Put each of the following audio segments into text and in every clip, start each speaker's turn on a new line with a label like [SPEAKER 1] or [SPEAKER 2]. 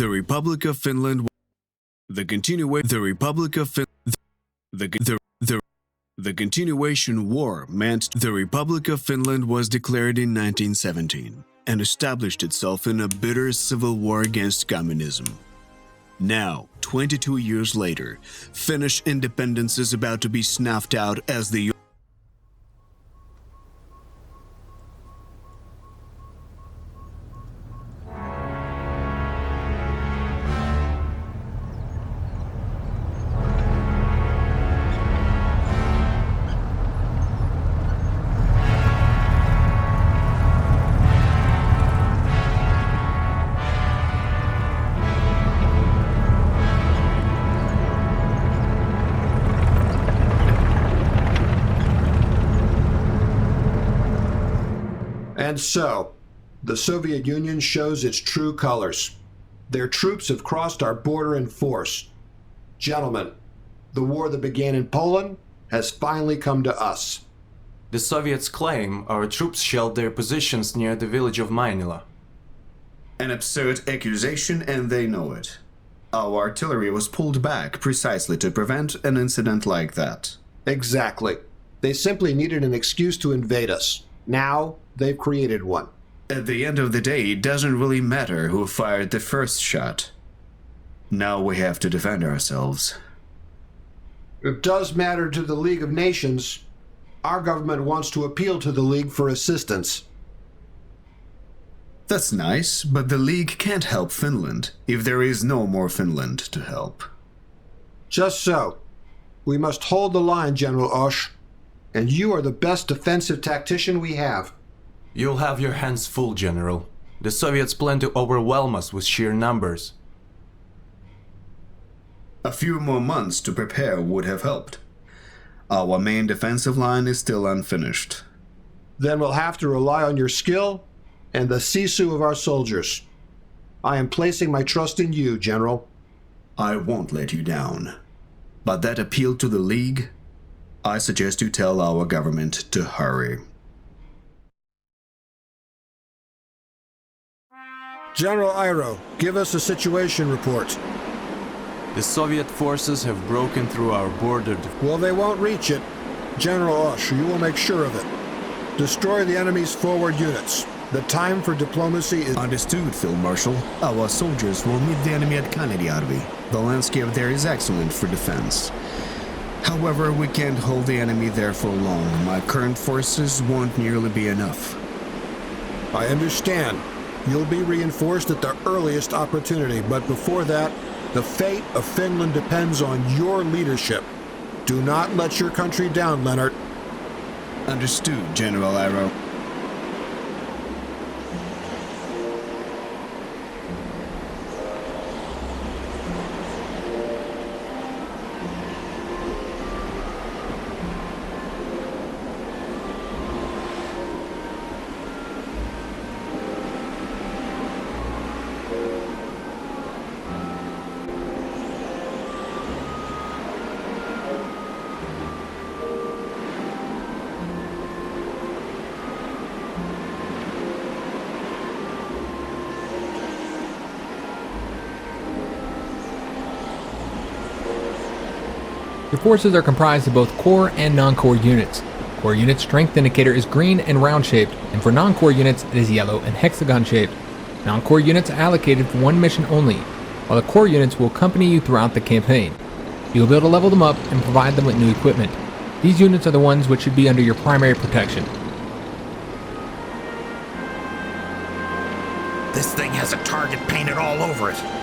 [SPEAKER 1] The Republic of Finland. The Continuation War meant the Republic of Finland was declared in 1917 and established itself in a bitter civil war against communism. Now, 22 years later, Finnish independence is about to be snuffed out as the
[SPEAKER 2] And so, the Soviet Union shows its true colors. Their troops have crossed our border in force. Gentlemen, the war that began in Poland has finally come to us.
[SPEAKER 3] The Soviets claim our troops shelled their positions near the village of Mainila.
[SPEAKER 1] An absurd accusation, and they know it. Our artillery was pulled back precisely to prevent an incident like that.
[SPEAKER 2] Exactly. They simply needed an excuse to invade us. Now, they've created one.
[SPEAKER 1] At the end of the day, it doesn't really matter who fired the first shot. Now we have to defend ourselves.
[SPEAKER 2] It does matter to the League of Nations. Our government wants to appeal to the League for assistance.
[SPEAKER 1] That's nice, but the League can't help Finland if there is no more Finland to help.
[SPEAKER 2] Just so. We must hold the line, General Osh. And you are the best defensive tactician we have.
[SPEAKER 3] You'll have your hands full, General. The Soviets plan to overwhelm us with sheer numbers.
[SPEAKER 1] A few more months to prepare would have helped. Our main defensive line is still unfinished.
[SPEAKER 2] Then we'll have to rely on your skill and the sisu of our soldiers. I am placing my trust in you, General.
[SPEAKER 1] I won't let you down. But that appeal to the League, I suggest you tell our government to hurry.
[SPEAKER 2] General Iro, give us a situation report.
[SPEAKER 3] The Soviet forces have broken through our border.
[SPEAKER 2] Well, they won't reach it. General Osh, you will make sure of it. Destroy the enemy's forward units. The time for diplomacy is...
[SPEAKER 1] Understood, Field Marshal. Our soldiers will meet the enemy at Kanediarvi. The landscape there is excellent for defense. However, we can't hold the enemy there for long. My current forces won't nearly be enough.
[SPEAKER 2] I understand. You'll be reinforced at the earliest opportunity, but before that, the fate of Finland depends on your leadership. Do not let your country down, Leonard.
[SPEAKER 1] Understood, General Iro.
[SPEAKER 4] Your forces are comprised of both core and non-core units. Core units' strength indicator is green and round-shaped, and for non-core units it is yellow and hexagon-shaped. Non-core units are allocated for one mission only, while the core units will accompany you throughout the campaign. You will be able to level them up and provide them with new equipment. These units are the ones which should be under your primary protection.
[SPEAKER 5] This thing has a target painted all over it.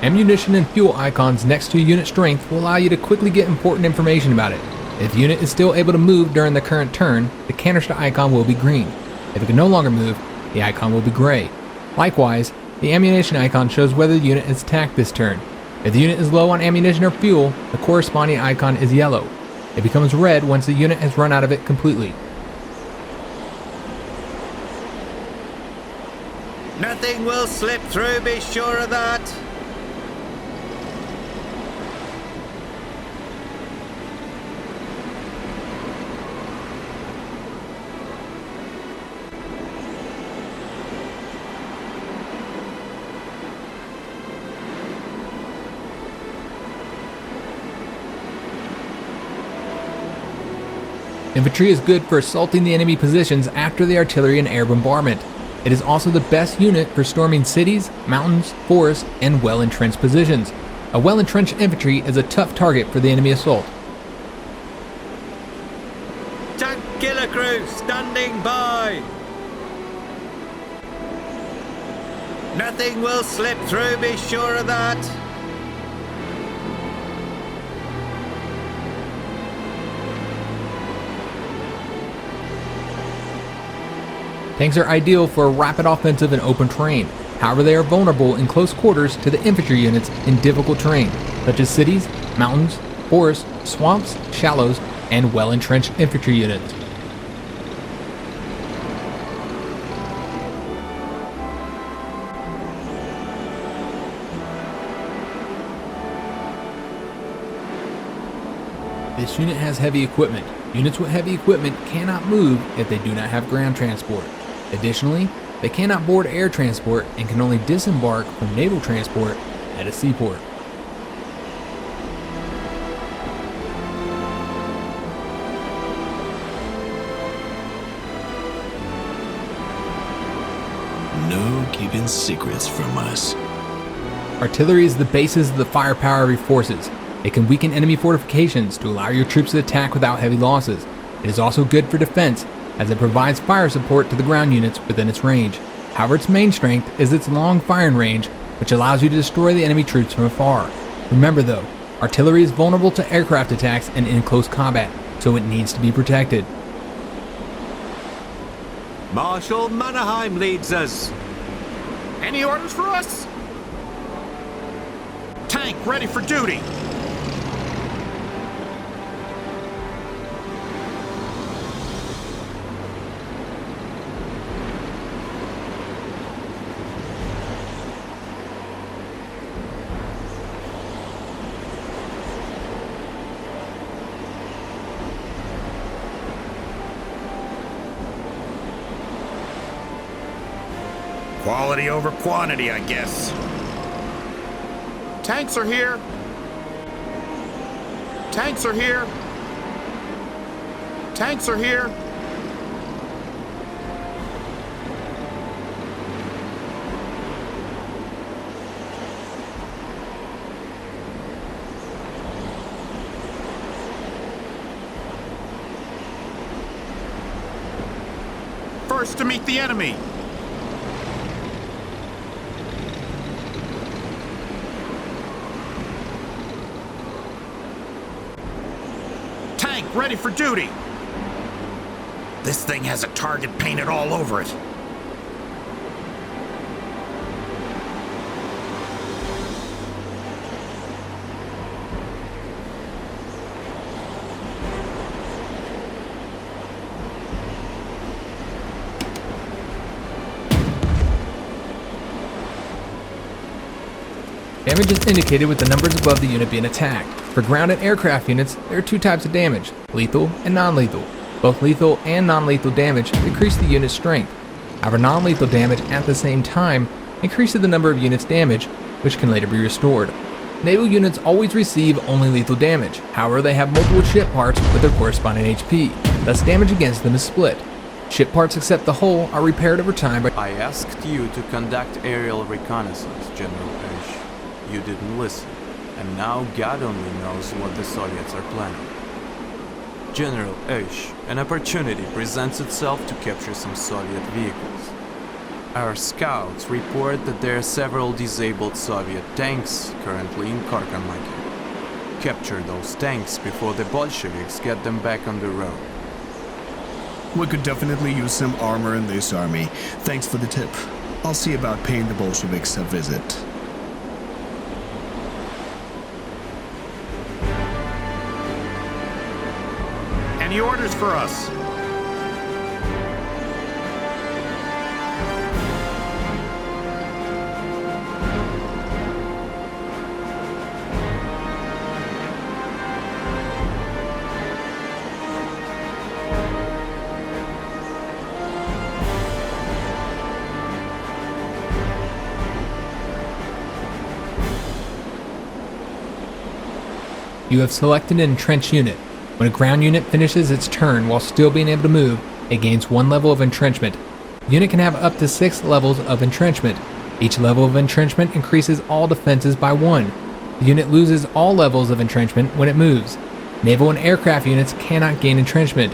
[SPEAKER 4] Ammunition and fuel icons next to unit strength will allow you to quickly get important information about it. If the unit is still able to move during the current turn, the canister icon will be green. If it can no longer move, the icon will be gray. Likewise, the ammunition icon shows whether the unit is attacked this turn. If the unit is low on ammunition or fuel, the corresponding icon is yellow. It becomes red once the unit has run out of it completely.
[SPEAKER 5] Nothing will slip through, be sure of that.
[SPEAKER 4] Infantry is good for assaulting the enemy positions after the artillery and air bombardment. It is also the best unit for storming cities, mountains, forests, and well-entrenched positions. A well-entrenched infantry is a tough target for the enemy assault.
[SPEAKER 5] Tank killer crew standing by. Nothing will slip through, be sure of that.
[SPEAKER 4] Tanks are ideal for a rapid offensive in open terrain. However, they are vulnerable in close quarters to the infantry units in difficult terrain, such as cities, mountains, forests, swamps, shallows, and well-entrenched infantry units. This unit has heavy equipment. Units with heavy equipment cannot move if they do not have ground transport. Additionally, they cannot board air transport and can only disembark from naval transport at a seaport.
[SPEAKER 1] No keeping secrets from us.
[SPEAKER 4] Artillery is the basis of the firepower of your forces. It can weaken enemy fortifications to allow your troops to attack without heavy losses. It is also good for defense, as it provides fire support to the ground units within its range. However, its main strength is its long firing range, which allows you to destroy the enemy troops from afar. Remember though, artillery is vulnerable to aircraft attacks and in close combat, so it needs to be protected.
[SPEAKER 5] Marshal Mannerheim leads us.
[SPEAKER 6] Any orders for us? Tank ready for duty.
[SPEAKER 5] Quality over quantity, I guess.
[SPEAKER 6] Tanks are here. Tanks are here. Tanks are here. First to meet the enemy. Ready for duty.
[SPEAKER 5] This thing has a target painted all over it.
[SPEAKER 4] Damage is indicated with the numbers above the unit being attacked. For ground and aircraft units, there are two types of damage, lethal and non-lethal. Both lethal and non-lethal damage decrease the unit's strength. However, non-lethal damage at the same time increases the number of units damaged, which can later be restored. Naval units always receive only lethal damage. However, they have multiple ship parts with their corresponding HP, thus damage against them is split. Ship parts except the hull are repaired over time by...
[SPEAKER 3] I asked you to conduct aerial reconnaissance, General Esch. You didn't listen. And now God only knows what the Soviets are planning. General Esch, an opportunity presents itself to capture some Soviet vehicles. Our scouts report that there are several disabled Soviet tanks currently in Karkamaki. Capture those tanks before the Bolsheviks get them back on the road.
[SPEAKER 1] We could definitely use some armor in this army. Thanks for the tip. I'll see about paying the Bolsheviks a visit.
[SPEAKER 6] Any orders for us?
[SPEAKER 4] You have selected an entrenched unit. When a ground unit finishes its turn while still being able to move, it gains 1 level of entrenchment. The unit can have up to 6 levels of entrenchment. Each level of entrenchment increases all defenses by 1. The unit loses all levels of entrenchment when it moves. Naval and aircraft units cannot gain entrenchment.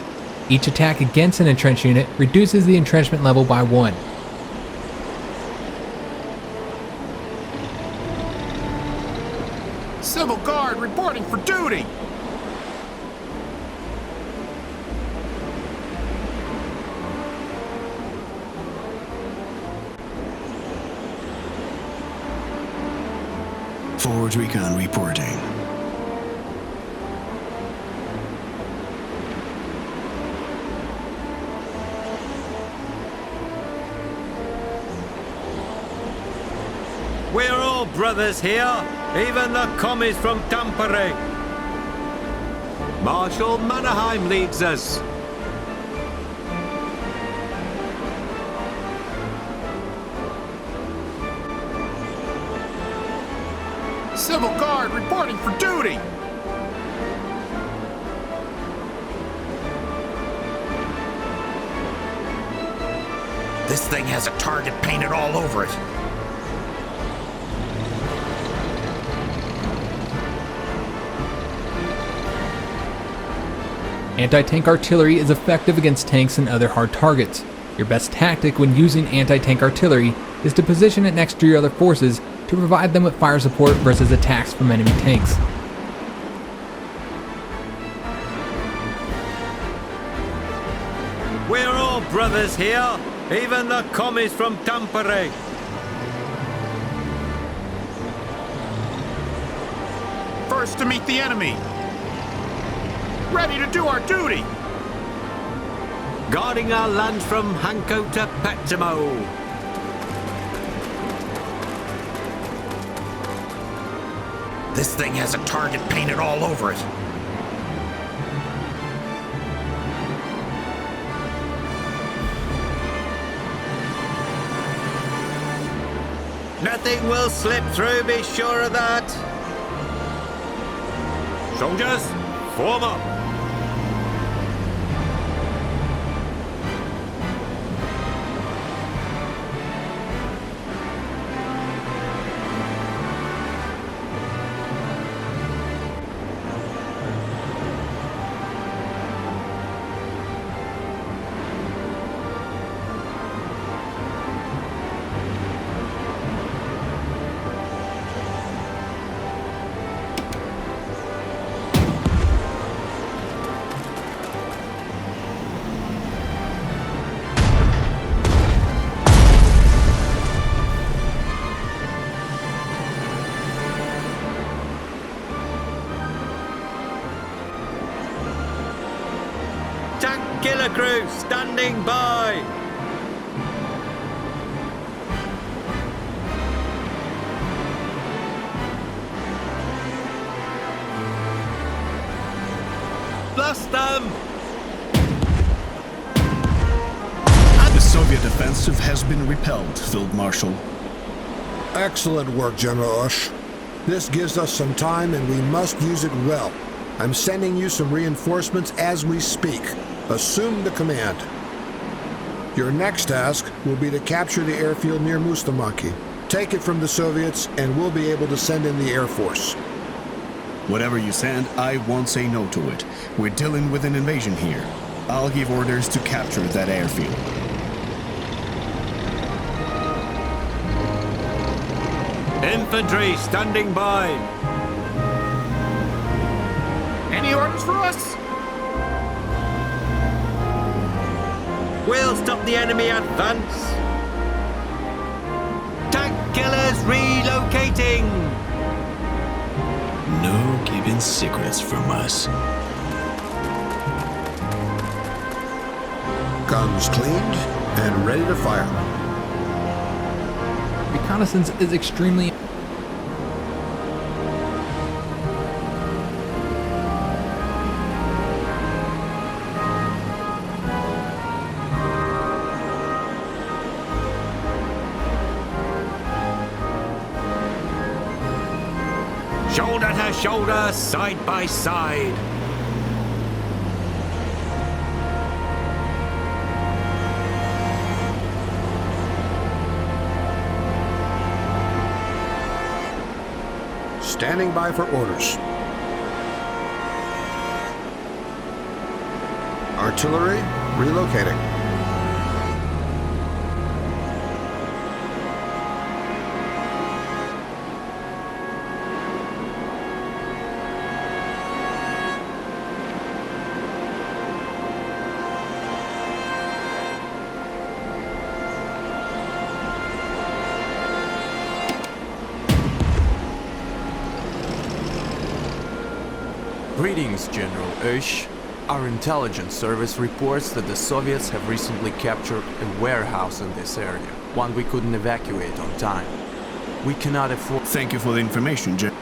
[SPEAKER 4] Each attack against an entrenched unit reduces the entrenchment level by 1.
[SPEAKER 6] Civil Guard reporting for duty.
[SPEAKER 1] Forward recon reporting.
[SPEAKER 7] We're all brothers here, even the commies from Tampere. Marshal Mannerheim leads us.
[SPEAKER 6] Civil Guard reporting for duty.
[SPEAKER 5] This thing has a target painted all over it.
[SPEAKER 4] Anti-tank artillery is effective against tanks and other hard targets. Your best tactic when using anti-tank artillery is to position it next to your other forces to provide them with fire support versus attacks from enemy tanks.
[SPEAKER 7] We're all brothers here, even the commies from Tampere.
[SPEAKER 6] First to meet the enemy. Ready to do our duty.
[SPEAKER 7] Guarding our land from Hanko to Pettimo.
[SPEAKER 5] This thing has a target painted all over it.
[SPEAKER 7] Nothing will slip through, be sure of that. Soldiers, form up. Tank killer crew standing by. Blast them!
[SPEAKER 1] The Soviet offensive has been repelled, Field Marshal.
[SPEAKER 2] Excellent work, General Osh. This gives us some time and we must use it well. I'm sending you some reinforcements as we speak. Assume the command. Your next task will be to capture the airfield near Mustamaki. Take it from the Soviets and we'll be able to send in the Air Force.
[SPEAKER 1] Whatever you send, I won't say no to it. We're dealing with an invasion here. I'll give orders to capture that airfield.
[SPEAKER 7] Infantry standing by.
[SPEAKER 6] Any orders for us?
[SPEAKER 7] We'll stop the enemy advance. Tank killers relocating.
[SPEAKER 1] No keeping secrets from us.
[SPEAKER 2] Guns cleaned and ready to fire.
[SPEAKER 4] Reconnaissance is extremely
[SPEAKER 7] Shoulder to shoulder, side by side.
[SPEAKER 2] Standing by for orders. Artillery relocating.
[SPEAKER 3] Greetings, General Oesch. Our intelligence service reports that the Soviets have recently captured a warehouse in this area, one we couldn't evacuate on time. We cannot afford...
[SPEAKER 1] Thank you for the information, General.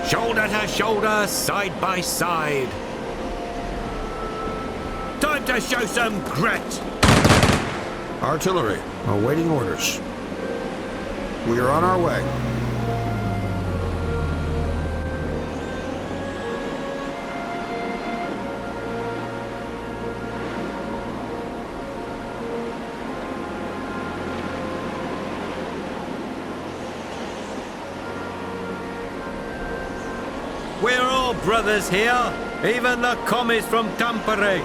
[SPEAKER 7] Shoulder to shoulder, side by side. Time to show some grit!
[SPEAKER 2] Artillery awaiting orders. We are on our way.
[SPEAKER 7] We're all brothers here, even the commies from Tampere.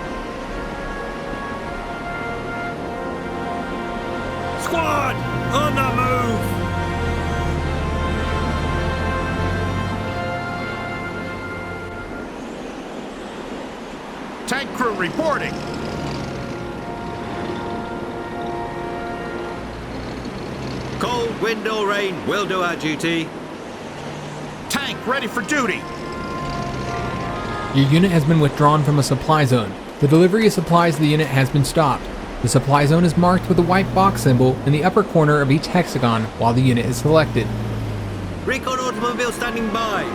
[SPEAKER 7] Squad, on the move!
[SPEAKER 6] Tank crew reporting.
[SPEAKER 7] Cold, wind or rain, we'll do our duty.
[SPEAKER 6] Tank ready for duty.
[SPEAKER 4] Your unit has been withdrawn from a supply zone. The delivery of supplies to the unit has been stopped. The supply zone is marked with a white box symbol in the upper corner of each hexagon while the unit is selected.
[SPEAKER 7] Recon automobile standing by.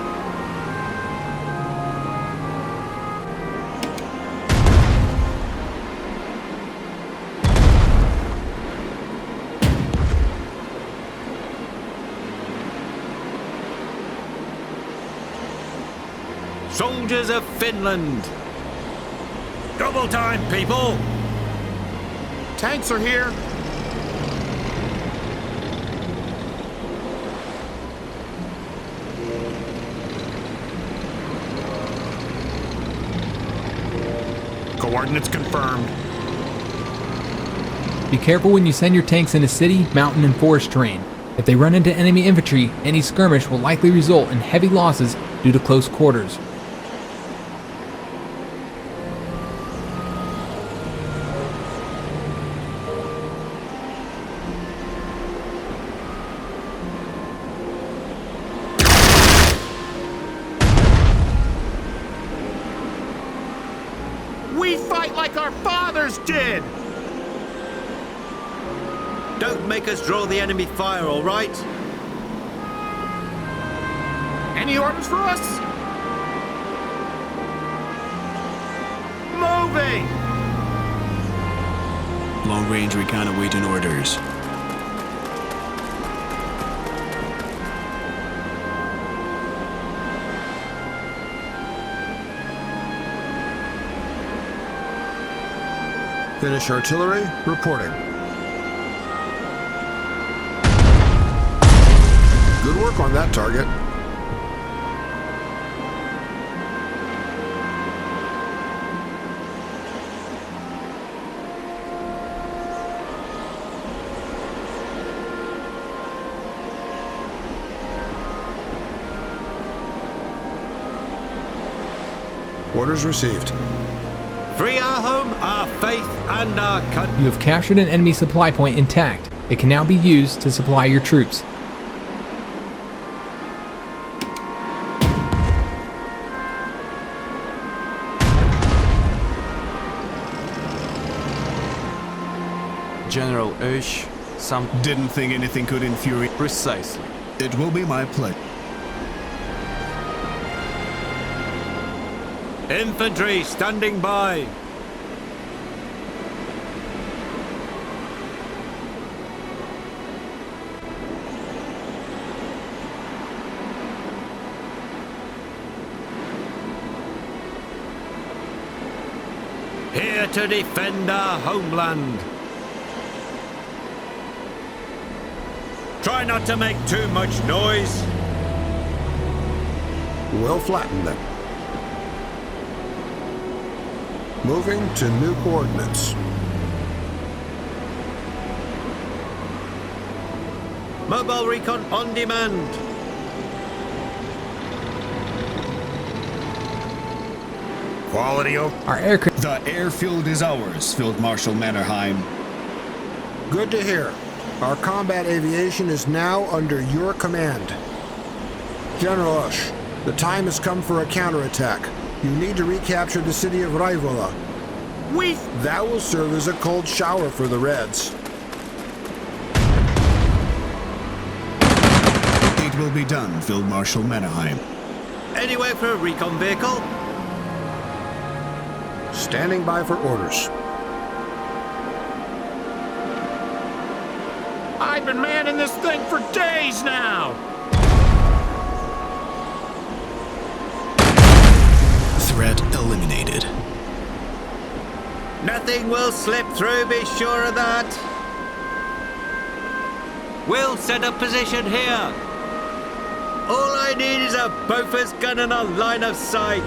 [SPEAKER 7] Soldiers of Finland. Double time, people.
[SPEAKER 6] Tanks are here. Coordinates confirmed.
[SPEAKER 4] Be careful when you send your tanks into city, mountain, and forest terrain. If they run into enemy infantry, any skirmish will likely result in heavy losses due to close quarters.
[SPEAKER 6] We fight like our fathers did.
[SPEAKER 7] Don't make us draw the enemy fire, all right?
[SPEAKER 6] Any orders for us? Moving.
[SPEAKER 1] Long-range recon awaiting orders.
[SPEAKER 2] Finnish artillery reporting. Good work on that target. Orders received.
[SPEAKER 7] Free our home, our faith, and our country.
[SPEAKER 4] You have captured an enemy supply point intact. It can now be used to supply your troops.
[SPEAKER 3] General Oesch, some...
[SPEAKER 1] Didn't think anything could infuriate.
[SPEAKER 3] Precisely.
[SPEAKER 1] It will be my pleasure.
[SPEAKER 7] Infantry standing by. Here to defend our homeland. Try not to make too much noise.
[SPEAKER 2] We'll flatten them. Moving to new coordinates.
[SPEAKER 7] Mobile recon on demand.
[SPEAKER 5] Quality of
[SPEAKER 4] Our aircraft.
[SPEAKER 1] The airfield is ours, Field Marshal Mannerheim.
[SPEAKER 2] Good to hear. Our combat aviation is now under your command. General Ush, the time has come for a counterattack. You need to recapture the city of Raivola. That will serve as a cold shower for the Reds.
[SPEAKER 1] It will be done, Field Marshal Mannerheim.
[SPEAKER 7] Anyway for a recon vehicle?
[SPEAKER 2] Standing by for orders.
[SPEAKER 6] I've been manning this thing for days now!
[SPEAKER 1] Threat eliminated.
[SPEAKER 7] Nothing will slip through, be sure of that. We'll set up position here. All I need is a Bofors gun and a line of sight.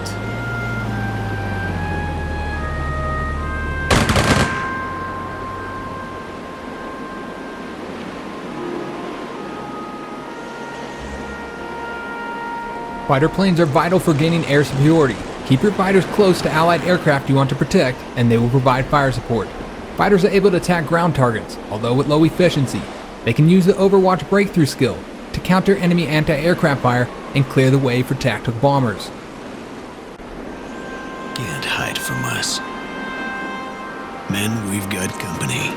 [SPEAKER 4] Fighter planes are vital for gaining air superiority. Keep your fighters close to allied aircraft you want to protect, and they will provide fire support. Fighters are able to attack ground targets, although with low efficiency. They can use the Overwatch breakthrough skill to counter enemy anti-aircraft fire and clear the way for tactical bombers.
[SPEAKER 1] Can't hide from us. Men, we've got company.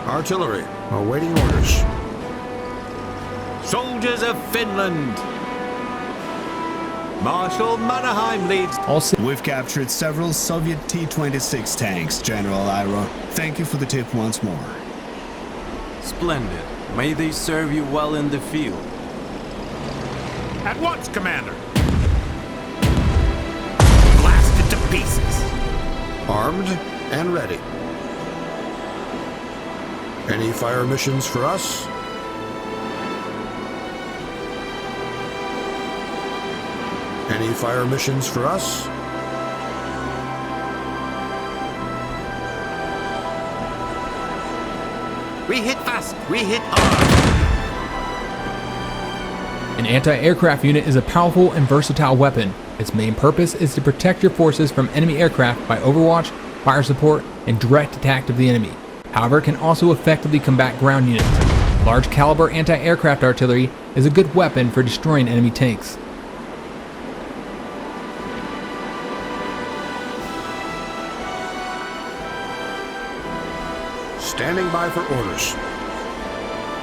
[SPEAKER 2] Artillery, awaiting orders.
[SPEAKER 7] Soldiers of Finland. Marshal Mannerheim leads.
[SPEAKER 1] We've captured several Soviet T-26 tanks, General Iro. Thank you for the tip once more.
[SPEAKER 3] Splendid. May they serve you well in the field.
[SPEAKER 6] At once, Commander!
[SPEAKER 5] blast it to pieces.
[SPEAKER 2] Armed and ready. Any fire missions for us? Any fire missions for us?
[SPEAKER 7] We hit fast, we hit hard.
[SPEAKER 4] An anti-aircraft unit is a powerful and versatile weapon. Its main purpose is to protect your forces from enemy aircraft by overwatch, fire support, and direct attack of the enemy. However, it can also effectively combat ground units. Large caliber anti-aircraft artillery is a good weapon for destroying enemy tanks.
[SPEAKER 2] Standing by for orders.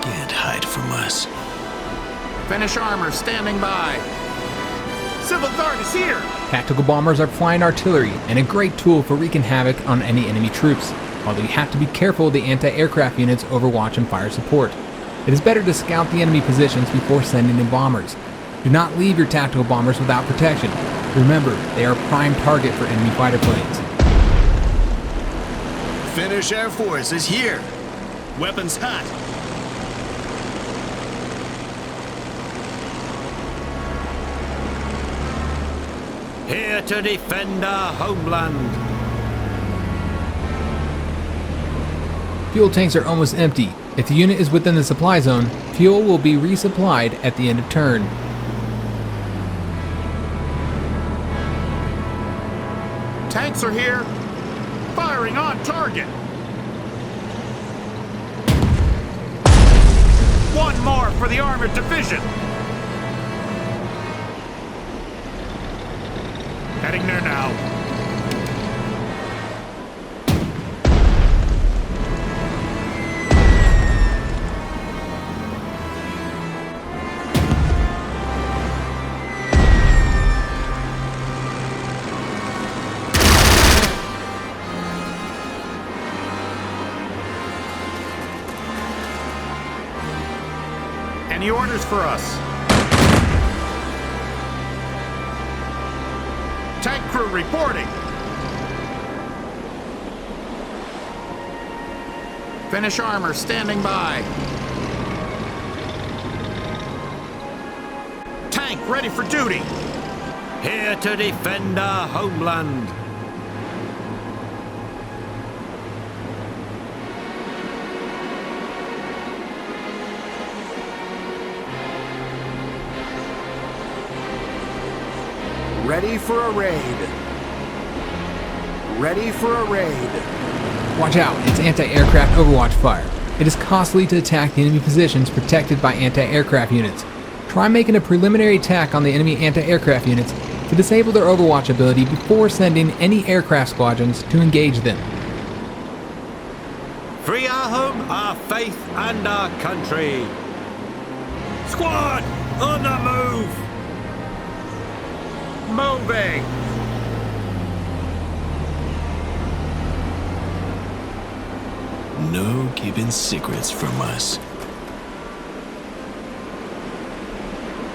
[SPEAKER 1] Can't hide from us.
[SPEAKER 6] Finnish armor standing by. Civil Guard is here!
[SPEAKER 4] Tactical bombers are flying artillery and a great tool for wreaking havoc on any enemy troops, although you have to be careful of the anti-aircraft units' overwatch and fire support. It is better to scout the enemy positions before sending in bombers. Do not leave your tactical bombers without protection. Remember, they are a prime target for enemy fighter planes.
[SPEAKER 1] Finnish Air Force is here. Weapons hot.
[SPEAKER 7] Here to defend our homeland.
[SPEAKER 4] Fuel tanks are almost empty. If the unit is within the supply zone, fuel will be resupplied at the end of turn.
[SPEAKER 6] Tanks are here. Firing on target. One more for the armored division. Heading there now. Any orders for us? Tank crew reporting. Finnish armor standing by. Tank ready for duty.
[SPEAKER 7] Here to defend our homeland.
[SPEAKER 2] Ready for a raid. Ready for a raid.
[SPEAKER 4] Watch out, it's anti-aircraft overwatch fire. It is costly to attack the enemy positions protected by anti-aircraft units. Try making a preliminary attack on the enemy anti-aircraft units to disable their overwatch ability before sending any aircraft squadrons to engage them.
[SPEAKER 7] Free our home, our faith, and our country. Squad, on the move!
[SPEAKER 6] Moving.
[SPEAKER 1] No keeping secrets from us.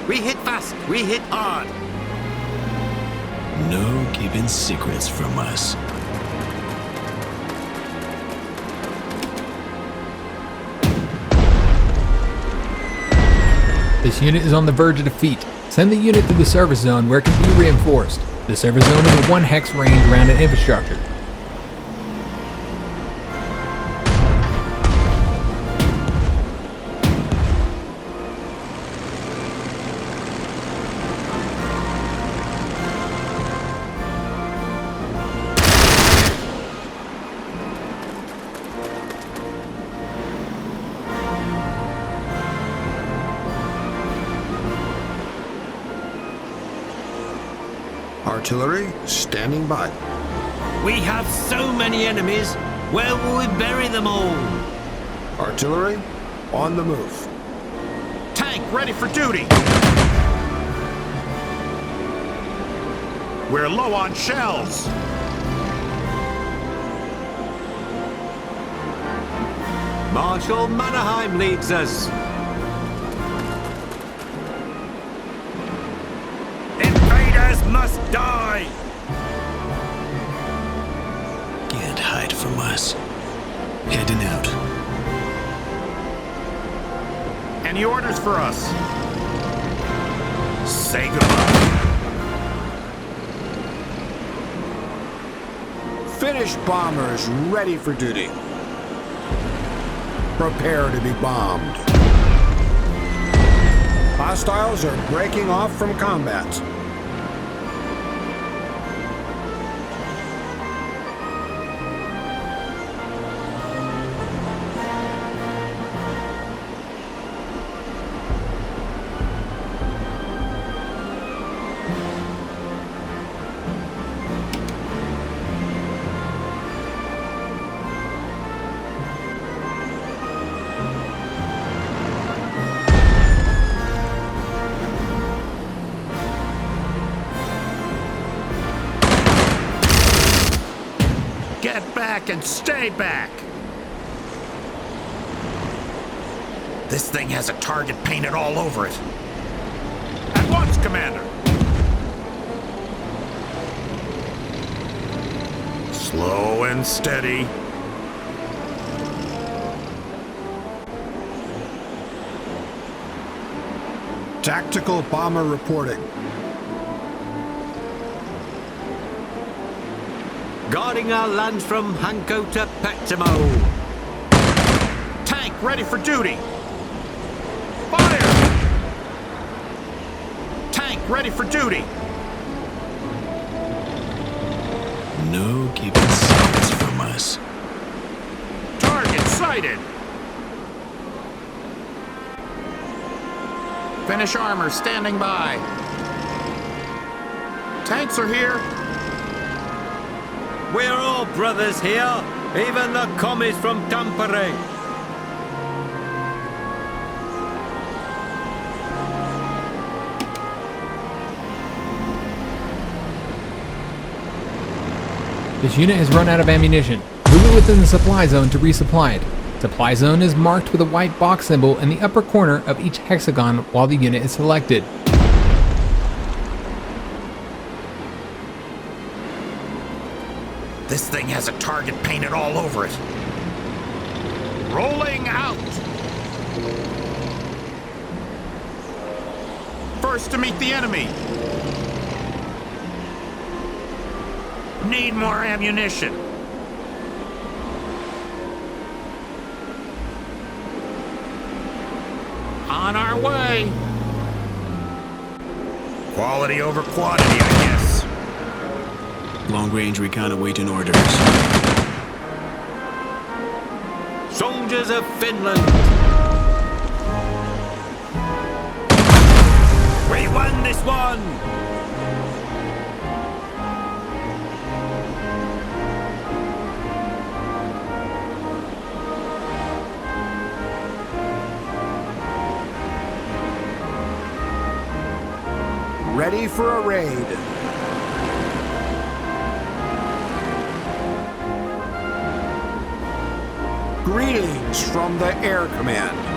[SPEAKER 7] We hit fast, we hit hard.
[SPEAKER 1] No keeping secrets from us.
[SPEAKER 4] This unit is on the verge of defeat. Send the unit to the service zone where it can be reinforced. The service zone is a 1 hex range around an infrastructure.
[SPEAKER 2] Artillery standing by.
[SPEAKER 7] We have so many enemies. Where will we bury them all?
[SPEAKER 2] Artillery on the move.
[SPEAKER 6] Tank ready for duty. We're low on shells.
[SPEAKER 7] Marshal Mannerheim leads us. Invaders must die!
[SPEAKER 1] Can't hide from us. Heading out.
[SPEAKER 6] Any orders for us? Say goodbye.
[SPEAKER 2] Finnish bombers ready for duty. Prepare to be bombed. Hostiles are breaking off from combat.
[SPEAKER 6] Get back and stay back.
[SPEAKER 5] This thing has a target painted all over it.
[SPEAKER 6] At once, Commander. Slow and steady.
[SPEAKER 2] Tactical bomber reporting.
[SPEAKER 7] Guarding our lands from Hanko to Pectimo.
[SPEAKER 6] Tank ready for duty. Fire! Tank ready for duty.
[SPEAKER 1] No keeping secrets from us.
[SPEAKER 6] Target sighted. Finnish armor standing by. Tanks are here.
[SPEAKER 7] We're all brothers here, even the commies from Tampere.
[SPEAKER 4] This unit has run out of ammunition. Move it within the supply zone to resupply it. Supply zone is marked with a white box symbol in the upper corner of each hexagon while the unit is selected.
[SPEAKER 5] This thing has a target painted all over it.
[SPEAKER 6] Rolling out. First to meet the enemy.
[SPEAKER 5] Need more ammunition.
[SPEAKER 6] On our way.
[SPEAKER 5] Quality over quantity, I guess.
[SPEAKER 1] Long-range recon awaiting orders.
[SPEAKER 7] Soldiers of Finland! We won this one!
[SPEAKER 6] Ready for a raid. Greetings from the Air Command.